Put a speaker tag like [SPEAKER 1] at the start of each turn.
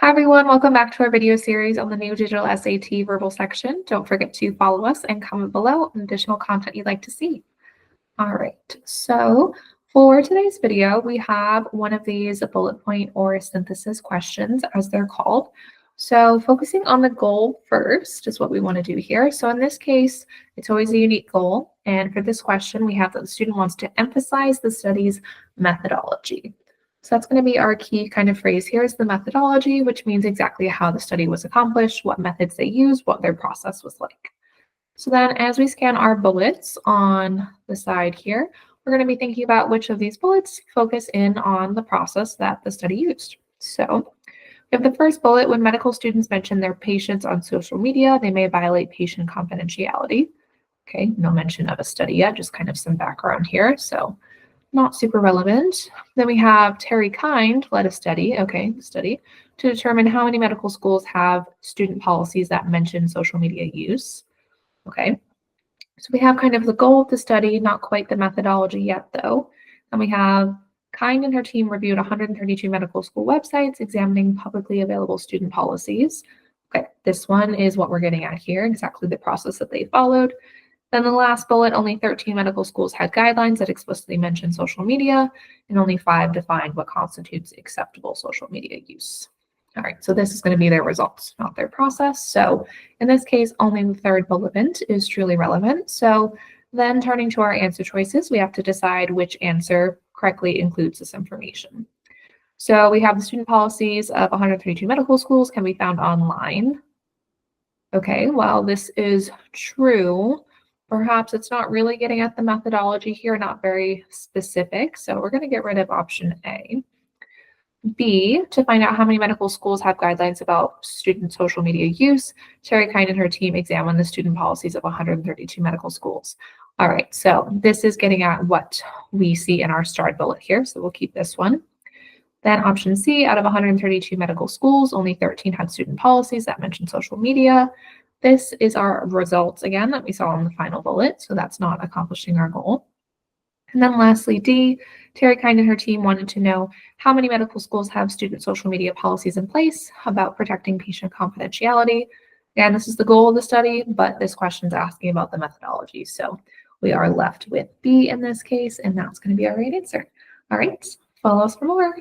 [SPEAKER 1] Hi everyone, welcome back to our video series on the new digital SAT verbal section. Don't forget to follow us and comment below on additional content you'd like to see. All right, so for today's video, we have one of these bullet point or synthesis questions as they're called. So focusing on the goal first is what we want to do here. So in this case, it's always a unique goal. And for this question, we have that the student wants to emphasize the study's methodology. So that's going to be our key kind of phrase here is the methodology, which means exactly how the study was accomplished, what methods they used, what their process was like. So then as we scan our bullets on the side here, we're going to be thinking about which of these bullets focus in on the process that the study used. So we have the first bullet, when medical students mention their patients on social media, they may violate patient confidentiality. Okay, no mention of a study yet, just kind of some background here. So not super relevant. Then we have Terry Kind led a study, to determine how many medical schools have student policies that mention social media use. Okay, so we have kind of the goal of the study, not quite the methodology yet though. And we have Kind and her team reviewed 132 medical school websites examining publicly available student policies. Okay, this one is what we're getting at here, exactly the process that they followed. Then the last bullet, only 13 medical schools had guidelines that explicitly mention social media, and only 5 defined what constitutes acceptable social media use. All right, so this is going to be their results, not their process. So in this case, only the third bullet is truly relevant. So then turning to our answer choices, we have to decide which answer correctly includes this information. So we have the student policies of 132 medical schools can be found online. Okay, well, this is true. Perhaps it's not really getting at the methodology here, not very specific. So we're going to get rid of option A. B, to find out how many medical schools have guidelines about student social media use, Terry Kind and her team examined the student policies of 132 medical schools. All right, so this is getting at what we see in our starred bullet here. So we'll keep this one. Then option C, out of 132 medical schools, only 13 had student policies that mention social media. This is our results again that we saw in the final bullet, so that's not accomplishing our goal. And then lastly, D, Terry Kind and her team wanted to know how many medical schools have student social media policies in place about protecting patient confidentiality. Again, this is the goal of the study, but this question is asking about the methodology. So we are left with B in this case, and that's going to be our right answer. All right, follow us for more.